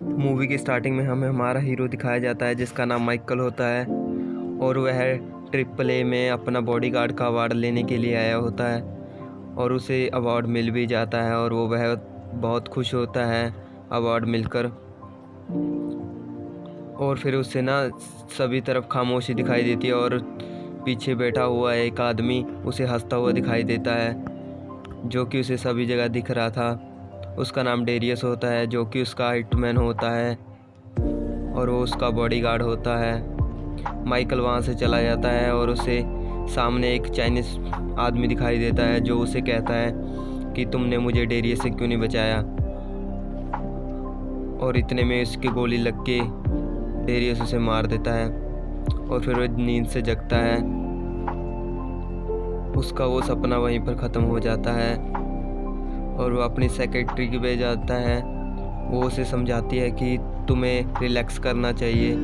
Movie की starting में हमें हमारा हीरो दिखाया जाता है जिसका नाम माइकल होता है और वह ट्रिपल ए में अपना बॉडीगार्ड का अवार्ड लेने के लिए आया होता है और उसे अवार्ड मिल भी जाता है और वह बहुत खुश होता है अवार्ड मिलकर। और फिर उससे ना सभी तरफ खामोशी दिखाई देती है और पीछे बैठा हुआ एक आदमी उसे हंसता हुआ दिखाई देता है जो कि उसे सभी जगह दिख रहा था। उसका नाम डेरियस होता है जो कि उसका हिटमैन होता है और वो उसका बॉडीगार्ड होता है। माइकल वहाँ से चला जाता है और उसे सामने एक चाइनीज़ आदमी दिखाई देता है जो उसे कहता है कि तुमने मुझे डेरियस से क्यों नहीं बचाया। और इतने में उसकी गोली लग के डेरियस उसे मार देता है और फिर वह नींद से जगता है। उसका वो सपना वहीं पर ख़त्म हो जाता है और वो अपनी सेक्रेटरी के पास जाता है। वो उसे समझाती है कि तुम्हें रिलैक्स करना चाहिए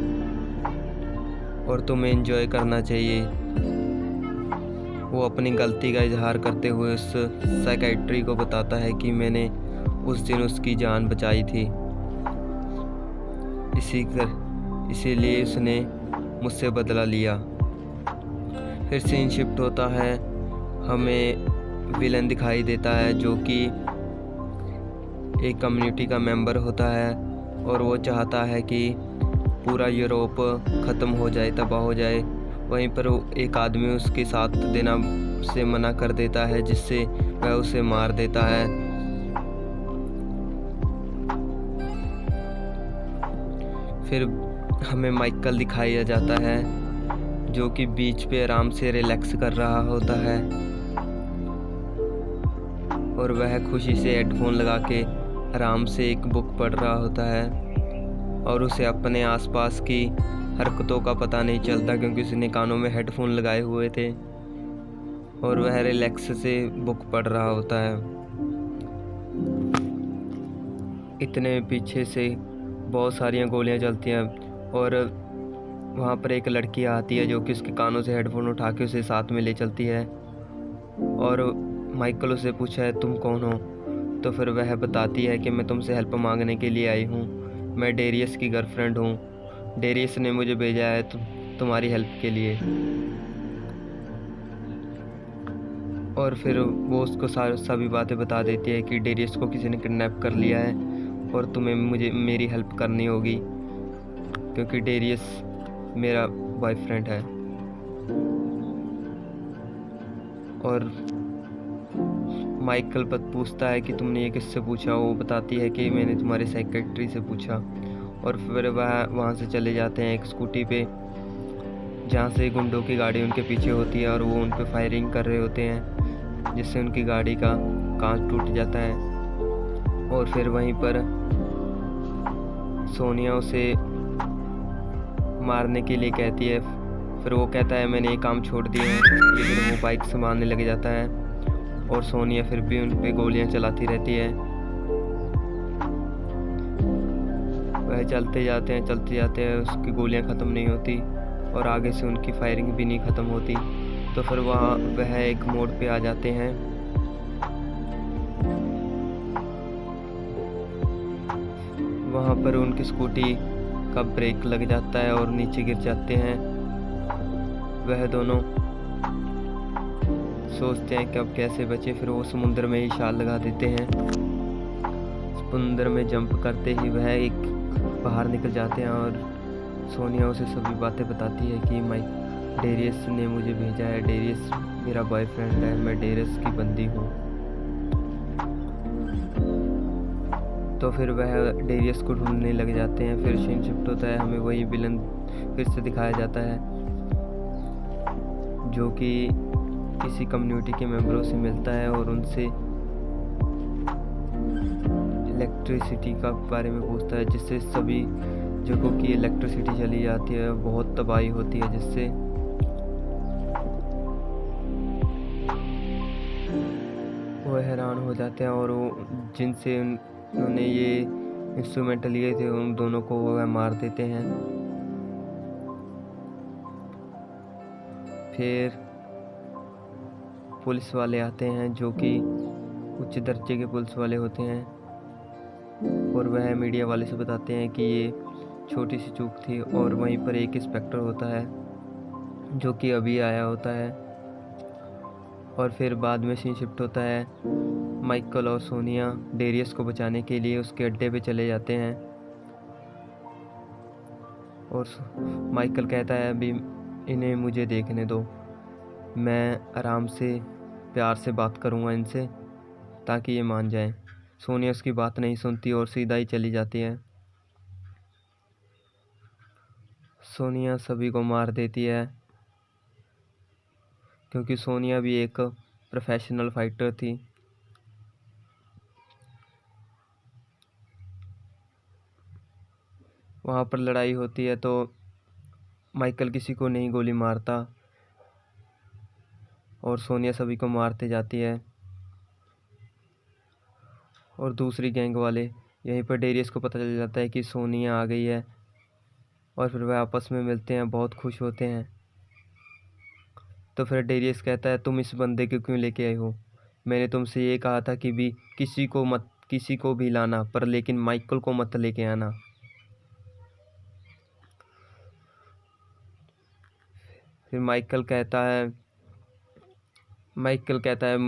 और तुम्हें एंजॉय करना चाहिए। वो अपनी गलती का इजहार करते हुए उस सेक्रेटरी को बताता है कि मैंने उस दिन उसकी जान बचाई थी, इसीलिए उसने मुझसे बदला लिया। फिर सीन शिफ्ट होता है, हमें विलन दिखाई देता है जो कि एक कम्युनिटी का मेंबर होता है और वो चाहता है कि पूरा यूरोप ख़त्म हो जाए, तबाह हो जाए। वहीं पर एक आदमी उसके साथ देना से मना कर देता है जिससे वह उसे मार देता है। फिर हमें माइकल दिखाया जाता है जो कि बीच पे आराम से रिलैक्स कर रहा होता है और वह खुशी से हेडफोन लगा के आराम से एक बुक पढ़ रहा होता है और उसे अपने आसपास की हरकतों का पता नहीं चलता क्योंकि उसने कानों में हेडफोन लगाए हुए थे और वह रिलैक्स से बुक पढ़ रहा होता है। इतने पीछे से बहुत सारियां गोलियां चलती हैं और वहाँ पर एक लड़की आती है जो कि उसके कानों से हेडफोन उठा के उसे साथ में ले चलती है और माइकल उसे पूछा है तुम कौन हो, तो फिर वह बताती है कि मैं तुमसे हेल्प मांगने के लिए आई हूँ, मैं डेरियस की गर्लफ्रेंड हूँ, डेरियस ने मुझे भेजा है तुम्हारी हेल्प के लिए। और फिर वो उसको सभी बातें बता देती है कि डेरियस को किसी ने किडनैप कर लिया है और तुम्हें मेरी हेल्प करनी होगी क्योंकि डेरियस मेरा बॉयफ्रेंड है। और माइकल पूछता है कि तुमने ये किससे पूछा, वो बताती है कि मैंने तुम्हारे सेक्रेटरी से पूछा। और फिर वह वहाँ से चले जाते हैं एक स्कूटी पे जहाँ से गुंडों की गाड़ी उनके पीछे होती है और वो उन पे फायरिंग कर रहे होते हैं जिससे उनकी गाड़ी का कांच टूट जाता है। और फिर वहीं पर सोनिया उसे मारने के लिए कहती है, फिर वो कहता है मैंने ये काम छोड़ दिया है, लेकिन वो बाइक संभालने लग जाता है और सोनिया फिर भी उन पे गोलियां चलाती रहती है। वह चलते जाते हैं उसकी गोलियां ख़त्म नहीं होती और आगे से उनकी फायरिंग भी नहीं ख़त्म होती। तो फिर वह एक मोड़ पे आ जाते हैं। वहाँ पर उनकी स्कूटी का ब्रेक लग जाता है और नीचे गिर जाते हैं। वह दोनों सोचते हैं कि अब कैसे बचे, फिर वो समुद्र में ही छाल लगा देते हैं। समुद्र में जंप करते ही वह एक बाहर निकल जाते हैं और सोनिया उसे सभी बातें बताती है कि डेरियस ने मुझे भेजा है, डेरियस मेरा बॉयफ्रेंड है, मैं डेरियस की बंदी हूँ। तो फिर वह डेरियस को ढूंढने लग जाते हैं। फिर सीन शिफ्ट होता है, हमें वही विलन फिर से दिखाया जाता है जो कि किसी कम्युनिटी के मेंबरों से मिलता है और उनसे इलेक्ट्रिसिटी का बारे में पूछता है जिससे सभी जगहों की इलेक्ट्रिसिटी चली जाती है, बहुत तबाही होती है जिससे वो हैरान हो जाते हैं और वो जिनसे उन्होंने ये इंस्ट्रूमेंट लिए थे उन दोनों को वह मार देते हैं। फिर पुलिस वाले आते हैं जो कि उच्च दर्जे के पुलिस वाले होते हैं और वह मीडिया वाले से बताते हैं कि ये छोटी सी चूक थी। और वहीं पर एक इंस्पेक्टर होता है जो कि अभी आया होता है। और फिर बाद में सीन शिफ्ट होता है, माइकल और सोनिया डेरियस को बचाने के लिए उसके अड्डे पे चले जाते हैं। और माइकल कहता है अभी इन्हें मुझे देखने दो, मैं आराम से प्यार से बात करूँगा इनसे ताकि ये मान जाएं। सोनिया उसकी बात नहीं सुनती और सीधा ही चली जाती है। सोनिया सभी को मार देती है क्योंकि सोनिया भी एक प्रोफेशनल फाइटर थी। वहाँ पर लड़ाई होती है तो माइकल किसी को नहीं गोली मारता और सोनिया सभी को मारते जाती है। और दूसरी गैंग वाले यहीं पर डेरियस को पता चल जाता है कि सोनिया आ गई है और फिर वह आपस में मिलते हैं, बहुत खुश होते हैं। तो फिर डेरियस कहता है तुम इस बंदे को क्यों लेके आए हो? मैंने तुमसे ये कहा था कि भी किसी को भी लाना, पर लेकिन माइकल को मत लेके आना। फिर माइकल कहता है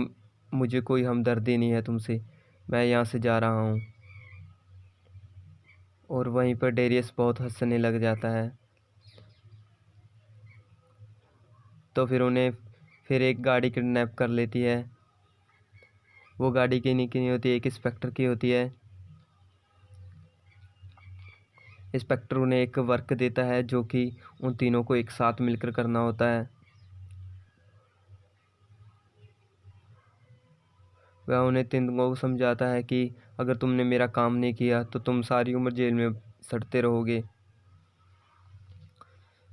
मुझे कोई हमदर्दी नहीं है तुमसे, मैं यहाँ से जा रहा हूँ। और वहीं पर डेरियस बहुत हंसने लग जाता है। तो फिर उन्हें एक गाड़ी किडनैप कर लेती है। वो गाड़ी की नहीं होती, एक इंस्पेक्टर की होती है। इंस्पेक्टर उन्हें एक वर्क देता है जो कि उन तीनों को एक साथ मिलकर करना होता है। वह उन्हें तीनों को समझाता है कि अगर तुमने मेरा काम नहीं किया तो तुम सारी उम्र जेल में सड़ते रहोगे,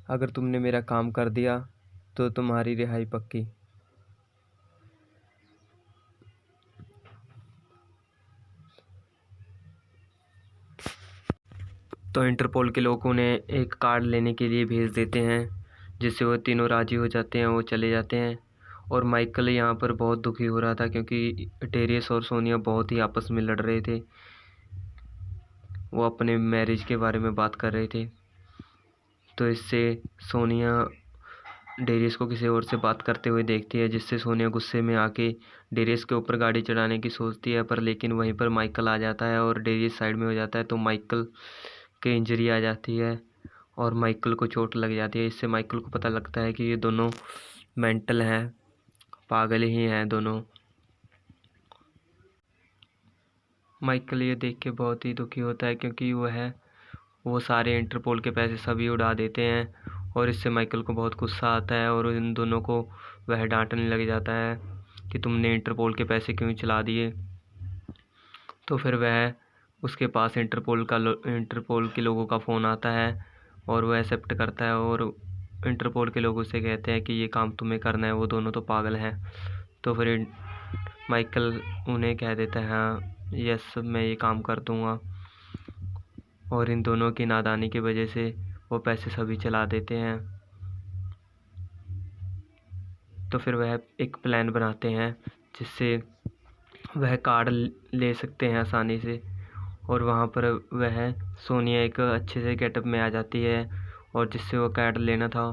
अगर तुमने मेरा काम कर दिया तो तुम्हारी रिहाई पक्की। तो इंटरपोल के लोग उन्हें एक कार्ड लेने के लिए भेज देते हैं, जिससे वो तीनों राजी हो जाते हैं, वो चले जाते हैं। और माइकल यहाँ पर बहुत दुखी हो रहा था क्योंकि डेरियस और सोनिया बहुत ही आपस में लड़ रहे थे, वो अपने मैरिज के बारे में बात कर रहे थे। तो इससे सोनिया डेरियस को किसी और से बात करते हुए देखती है, जिससे सोनिया गुस्से में आके डेरियस के ऊपर गाड़ी चढ़ाने की सोचती है। पर लेकिन वहीं पर माइकल आ जाता है और डेरियस साइड में हो जाता है, तो माइकल के इंजरी आ जाती है और माइकल को चोट लग जाती है। इससे माइकल को पता लगता है कि ये दोनों मेंटल हैं, पागल ही हैं दोनों। माइकल ये देख के बहुत ही दुखी होता है क्योंकि वो सारे इंटरपोल के पैसे सभी उड़ा देते हैं। और इससे माइकल को बहुत गुस्सा आता है और इन दोनों को वह डांटने लग जाता है कि तुमने इंटरपोल के पैसे क्यों चला दिए। तो फिर वह उसके पास इंटरपोल के लोगों का फ़ोन आता है और वह एक्सेप्ट करता है। और इंटरपोल के लोग उसे कहते हैं कि ये काम तुम्हें करना है, वो दोनों तो पागल हैं। तो फिर माइकल उन्हें कह देता है हाँ यस मैं ये काम कर दूँगा। और इन दोनों की नादानी की वजह से वो पैसे सभी चला देते हैं। तो फिर वह एक प्लान बनाते हैं जिससे वह कार्ड ले सकते हैं आसानी से। और वहाँ पर वह सोनिया एक अच्छे से गेटअप में आ जाती है और जिससे वो कार्ड लेना था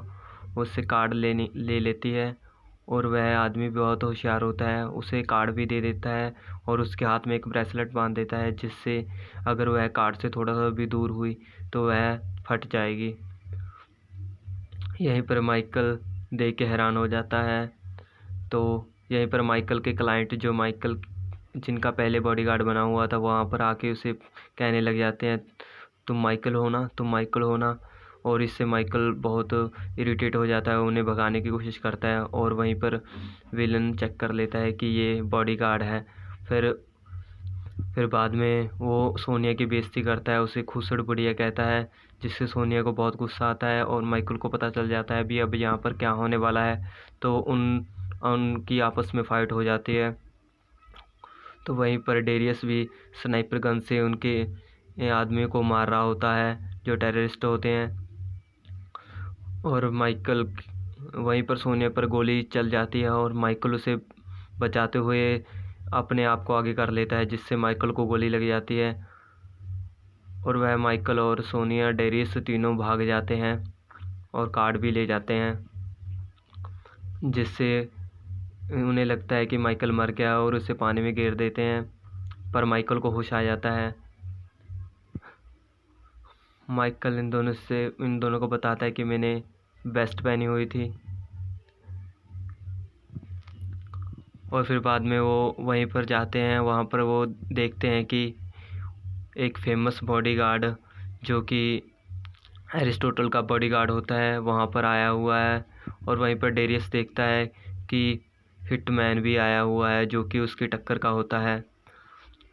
उससे कार्ड ले लेती है। और वह आदमी बहुत होशियार होता है, उसे कार्ड भी दे देता है और उसके हाथ में एक ब्रेसलेट बांध देता है, जिससे अगर वह कार्ड से थोड़ा सा भी दूर हुई तो वह फट जाएगी। यहीं पर माइकल देख के हैरान हो जाता है। तो यहीं पर माइकल के क्लाइंट जो माइकल जिनका पहले बॉडीगार्ड बना हुआ था वहाँ पर आके उसे कहने लग जाते हैं तुम माइकल हो ना, तुम माइकल हो ना। और इससे माइकल बहुत इरिटेट हो जाता है, उन्हें भगाने की कोशिश करता है। और वहीं पर विलन चेक कर लेता है कि ये बॉडीगार्ड है। फिर बाद में वो सोनिया की बेइज्जती करता है, उसे खुसड़ बुढ़िया कहता है, जिससे सोनिया को बहुत गुस्सा आता है। और माइकल को पता चल जाता है भी अब यहाँ पर क्या होने वाला है। तो उनकी आपस में फ़ाइट हो जाती है। तो वहीं पर डेरियस भी स्नाइपर गन से उनके आदमियों को मार रहा होता है जो टेररिस्ट होते हैं। और माइकल वहीं पर सोनिया पर गोली चल जाती है और माइकल उसे बचाते हुए अपने आप को आगे कर लेता है, जिससे माइकल को गोली लग जाती है। और वह माइकल और सोनिया डेरियस तीनों भाग जाते हैं और कार्ड भी ले जाते हैं, जिससे उन्हें लगता है कि माइकल मर गया और उसे पानी में गिर देते हैं। पर माइकल को होश आ जाता है। माइकल इन दोनों को बताता है कि मैंने वेस्ट पहनी हुई थी। और फिर बाद में वो वहीं पर जाते हैं। वहाँ पर वो देखते हैं कि एक फेमस बॉडीगार्ड, जो कि एरिस्टोटल का बॉडीगार्ड होता है, वहाँ पर आया हुआ है। और वहीं पर डेरियस देखता है कि हिटमैन भी आया हुआ है, जो कि उसकी टक्कर का होता है।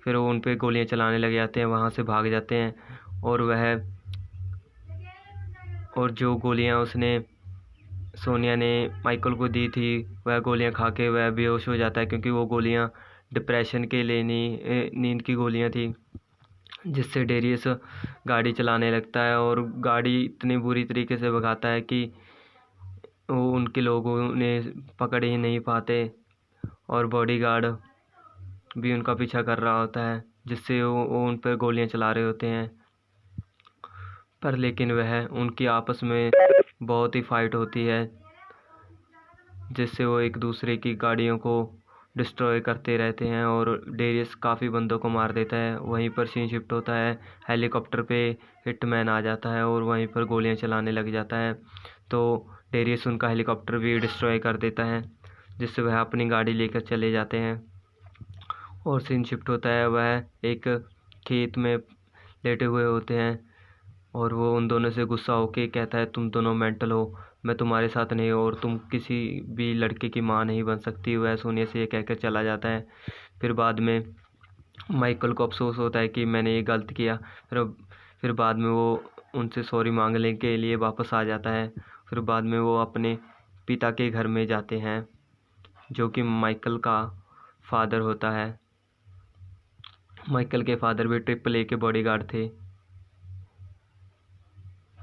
फिर वो उन पे गोलियां चलाने लग जाते हैं, वहाँ से भाग जाते हैं। और जो गोलियां उसने सोनिया ने माइकल को दी थी, वह गोलियां खा के वह बेहोश हो जाता है, क्योंकि वो गोलियां डिप्रेशन के लिए नींद की गोलियां थी। जिससे डेरियस गाड़ी चलाने लगता है और गाड़ी इतनी बुरी तरीके से भगाता है कि वो उनके लोगों ने पकड़ ही नहीं पाते। और बॉडीगार्ड भी उनका पीछा कर रहा होता है, जिससे वो उन पर गोलियां चला रहे होते हैं। पर लेकिन वह उनकी आपस में बहुत ही फाइट होती है, जिससे वो एक दूसरे की गाड़ियों को डिस्ट्रॉय करते रहते हैं और डेरियस काफ़ी बंदों को मार देता है। वहीं पर सीन शिफ्ट होता है, हेलीकॉप्टर पे हिटमैन आ जाता है और वहीं पर गोलियां चलाने लग जाता है। तो डेरियस उनका हेलीकॉप्टर भी डिस्ट्रॉय कर देता है, जिससे वह अपनी गाड़ी लेकर चले जाते हैं। और सीन शिफ्ट होता है, वह एक खेत में लेटे हुए होते हैं और वो उन दोनों से गुस्सा होके कहता है, तुम दोनों मेंटल हो, मैं तुम्हारे साथ नहीं हूँ और तुम किसी भी लड़के की माँ नहीं बन सकती। वह सोनिया से ये कहकर चला जाता है। फिर बाद में माइकल को अफसोस होता है कि मैंने ये गलत किया। फिर बाद में वो उनसे सॉरी मांगने के लिए वापस आ जाता है। फिर बाद में वो अपने पिता के घर में जाते हैं, जो कि माइकल का फादर होता है। माइकल के फादर भी AAA के बॉडीगार्ड थे।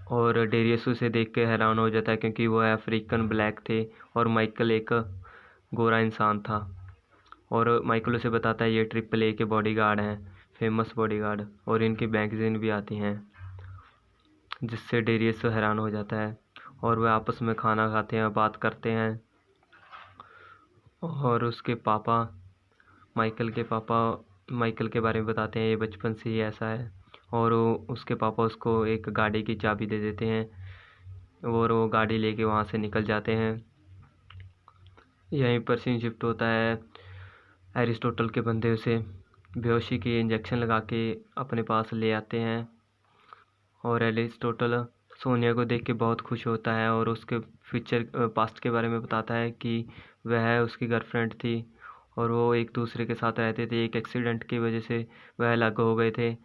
और डेरियस उसे देख के हैरान हो जाता है, क्योंकि वह अफ्रीकन ब्लैक थे और माइकल एक गोरा इंसान था। और माइकल उसे बताता है ये AAA के बॉडीगार्ड हैं, फेमस बॉडीगार्ड, और इनकी मैगजीन भी आती हैं। जिससे डेरियस हैरान हो जाता है और वह आपस में खाना खाते हैं, बात करते हैं। और उसके पापा माइकल के बारे में बताते हैं, ये बचपन से ही ऐसा है। और उसके पापा उसको एक गाड़ी की चाबी दे देते हैं और वो गाड़ी लेके वहाँ से निकल जाते हैं। यहीं पर सीन शिफ्ट होता है, एरिस्टोटल के बंदे उसे बेहोशी की इंजेक्शन लगा के अपने पास ले आते हैं। और एरिस्टोटल सोनिया को देख के बहुत खुश होता है और उसके पास्ट के बारे में बताता है कि वह उसकी गर्लफ्रेंड थी और वो एक दूसरे के साथ रहते थे। एक एक्सीडेंट की वजह से वह अलग हो गए थे।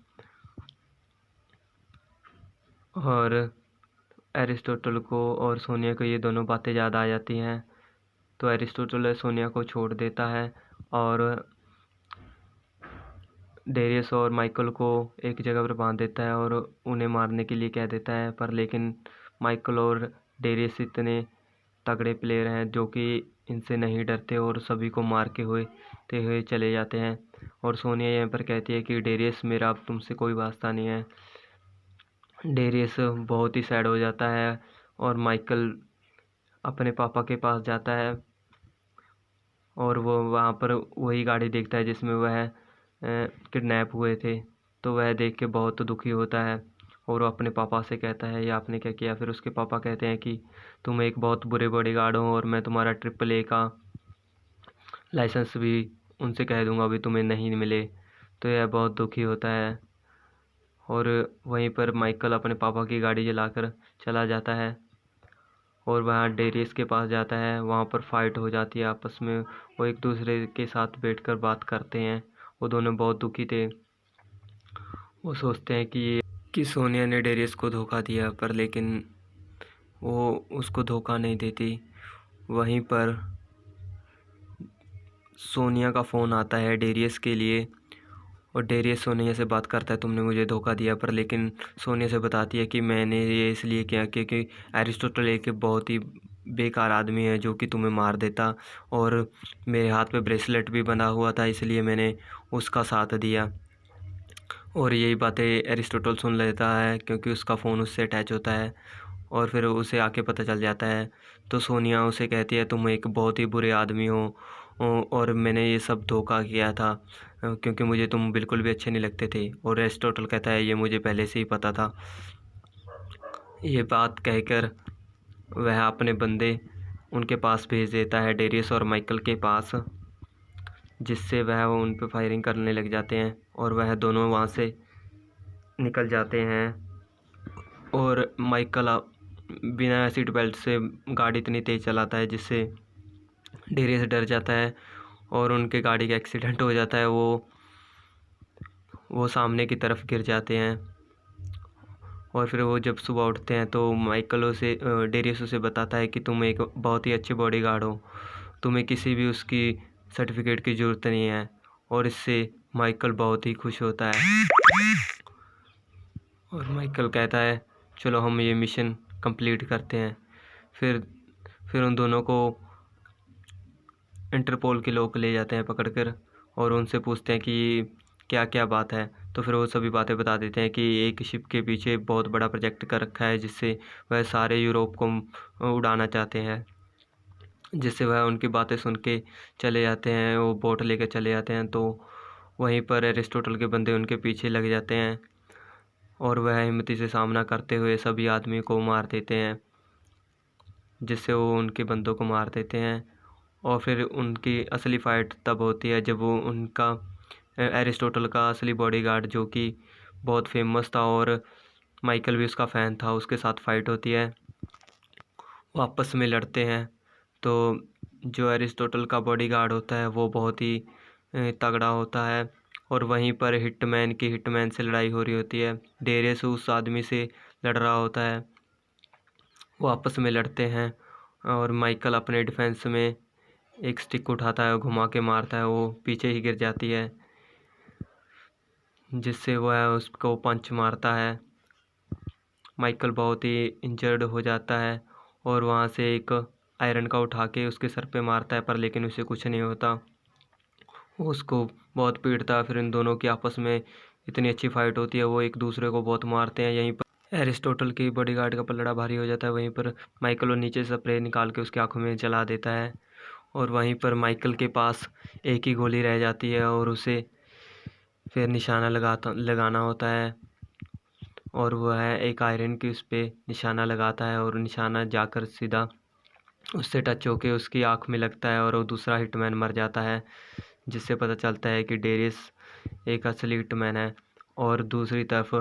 और एरिस्टोटल को और सोनिया को ये दोनों बातें याद आ जाती हैं। तो एरिस्टोटल सोनिया को छोड़ देता है और डेरियस और माइकल को एक जगह पर बांध देता है और उन्हें मारने के लिए कह देता है। पर लेकिन माइकल और डेरियस इतने तगड़े प्लेयर हैं जो कि इनसे नहीं डरते और सभी को मार के हुए चले जाते हैं। और सोनिया यहाँ पर कहती है कि डेरियस, मेरा अब तुमसे कोई वास्ता नहीं है। डेरियस बहुत ही सैड हो जाता है और माइकल अपने पापा के पास जाता है और वो वहाँ पर वही गाड़ी देखता है जिसमें वह किडनैप हुए थे। तो वह देख के बहुत दुखी होता है और वो अपने पापा से कहता है, ये आपने क्या किया। फिर उसके पापा कहते हैं कि तुम एक बहुत बुरे बॉडीगार्ड हो और मैं तुम्हारा AAA का लाइसेंस भी उनसे कह दूंगा, अभी तुम्हें नहीं मिले। तो यह बहुत दुखी होता है और वहीं पर माइकल अपने पापा की गाड़ी जलाकर चला जाता है और वहाँ डेरियस के पास जाता है। वहाँ पर फाइट हो जाती है आपस में। वो एक दूसरे के साथ बैठकर बात करते हैं। वो दोनों बहुत दुखी थे। वो सोचते हैं कि सोनिया ने डेरियस को धोखा दिया, पर लेकिन वो उसको धोखा नहीं देती। वहीं पर सोनिया का फ़ोन आता है डेरियस के लिए और डेरियस सोनिया से बात करता है, तुमने मुझे धोखा दिया। पर लेकिन सोनिया से बताती है कि मैंने ये इसलिए किया क्योंकि एरिस्टोटल एक बहुत ही बेकार आदमी है जो कि तुम्हें मार देता और मेरे हाथ पे ब्रेसलेट भी बंधा हुआ था, इसलिए मैंने उसका साथ दिया। और यही बातें एरिस्टोटल सुन लेता है क्योंकि उसका फ़ोन उससे अटैच होता है और फिर उसे आके पता चल जाता है। तो सोनिया उसे कहती है तुम एक बहुत ही बुरे आदमी हो और मैंने ये सब धोखा किया था क्योंकि मुझे तुम बिल्कुल भी अच्छे नहीं लगते थे। और एरिस्टोटल कहता है ये मुझे पहले से ही पता था। ये बात कहकर वह अपने बंदे उनके पास भेज देता है, डेरियस और माइकल के पास, जिससे वह उन पर फायरिंग करने लग जाते हैं और वह दोनों वहाँ से निकल जाते हैं। और माइकल बिना सीट बेल्ट से गाड़ी इतनी तेज़ चलाता है जिससे डेरियस डर जाता है और उनके गाड़ी का एक्सीडेंट हो जाता है। वो सामने की तरफ गिर जाते हैं। और फिर वो जब सुबह उठते हैं तो माइकल उसे डेरियस उसे बताता है कि तुम एक बहुत ही अच्छे बॉडीगार्ड हो, तुम्हें किसी भी उसकी सर्टिफिकेट की ज़रूरत नहीं है। और इससे माइकल बहुत ही खुश होता है और माइकल कहता है चलो हम ये मिशन कंप्लीट करते हैं। फिर उन दोनों को इंटरपोल के लोग ले जाते हैं पकड़कर और उनसे पूछते हैं कि क्या क्या बात है। तो फिर वो सभी बातें बता देते हैं कि एक शिप के पीछे बहुत बड़ा प्रोजेक्ट कर रखा है जिससे वह सारे यूरोप को उड़ाना चाहते हैं। जिससे वह उनकी बातें सुन के चले जाते हैं, वो बोट लेकर चले जाते हैं। तो वहीं पर एरिस्टोटल के बंदे उनके पीछे लग जाते हैं और वह हिम्मती से सामना करते हुए सभी आदमी को मार देते हैं, जिससे वो उनके बंदों को मार देते हैं। और फिर उनकी असली फ़ाइट तब होती है जब वो उनका एरिस्टोटल का असली बॉडीगार्ड जो कि बहुत फेमस था और माइकल भी उसका फ़ैन था, उसके साथ फ़ाइट होती है। वो आपस में लड़ते हैं। तो जो एरिस्टोटल का बॉडीगार्ड होता है वो बहुत ही तगड़ा होता है और वहीं पर हिटमैन से लड़ाई हो रही होती है। डेरियस उस आदमी से लड़ रहा होता है। वो आपस में लड़ते हैं और माइकल अपने डिफेंस में एक स्टिक उठाता है और घुमा के मारता है, वो पीछे ही गिर जाती है, जिससे वह उसको पंच मारता है। माइकल बहुत ही इंजर्ड हो जाता है और वहाँ से एक आयरन का उठा के उसके सर पे मारता है, पर लेकिन उसे कुछ नहीं होता। वो उसको बहुत पीटता है। फिर इन दोनों की आपस में इतनी अच्छी फाइट होती है, वो एक दूसरे को बहुत मारते हैं। यहीं पर एरिस्टोटल की बॉडीगार्ड का पलड़ा भारी हो जाता है। वहीं पर माइकल वो नीचे से स्प्रे निकाल के उसकी आंखों में जला देता है और वहीं पर माइकल के पास एक ही गोली रह जाती है और उसे फिर निशाना लगाना होता है और वह एक आयरन की उस पर निशाना लगाता है और निशाना जाकर सीधा उससे टच होके उसकी आँख में लगता है और वो दूसरा हिटमैन मर जाता है, जिससे पता चलता है कि डेरियस एक असली हिटमैन है। और दूसरी तरफ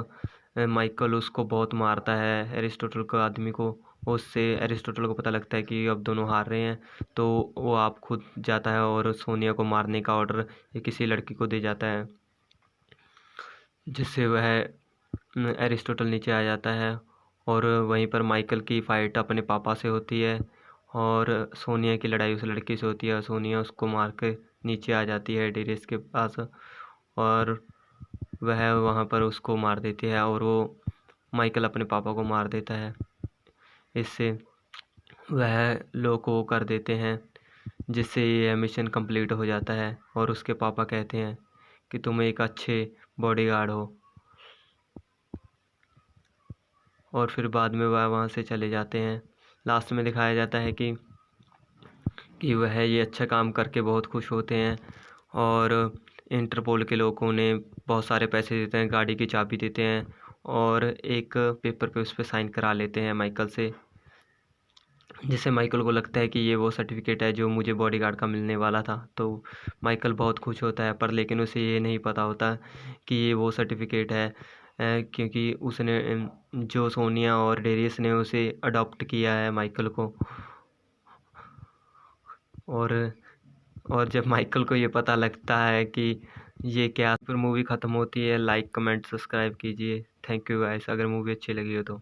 माइकल उसको बहुत मारता है, एरिस्टोटल को आदमी को। उससे एरिस्टोटल को पता लगता है कि अब दोनों हार रहे हैं, तो वो आप खुद जाता है और सोनिया को मारने का ऑर्डर किसी लड़की को दे जाता है, जिससे वह एरिस्टोटल नीचे आ जाता है। और वहीं पर माइकल की फ़ाइट अपने पापा से होती है और सोनिया की लड़ाई उस लड़की से होती है। सोनिया उसको मार के नीचे आ जाती है डेरियस के पास और वह वहाँ पर उसको मार देती है और वो माइकल अपने पापा को मार देता है। इससे वह लोग को कर देते हैं, जिससे ये मिशन कंप्लीट हो जाता है और उसके पापा कहते हैं कि तुम एक अच्छे बॉडीगार्ड हो। और फिर बाद में वह वहाँ से चले जाते हैं। लास्ट में दिखाया जाता है कि वह ये अच्छा काम करके बहुत खुश होते हैं और इंटरपोल के लोगों ने बहुत सारे पैसे देते हैं, गाड़ी की चाबी देते हैं और एक पेपर पे उस पर साइन करा लेते हैं माइकल से, जिससे माइकल को लगता है कि ये वो सर्टिफिकेट है जो मुझे बॉडीगार्ड का मिलने वाला था। तो माइकल बहुत खुश होता है, पर लेकिन उसे ये नहीं पता होता कि ये वो सर्टिफिकेट है क्योंकि उसने जो सोनिया और डेरियस ने उसे अडॉप्ट किया है माइकल को। और जब माइकल को ये पता लगता है कि ये क्या, फिर मूवी ख़त्म होती है। लाइक कमेंट सब्सक्राइब कीजिए। थैंक यू गाइस, अगर मूवी अच्छी लगी हो तो।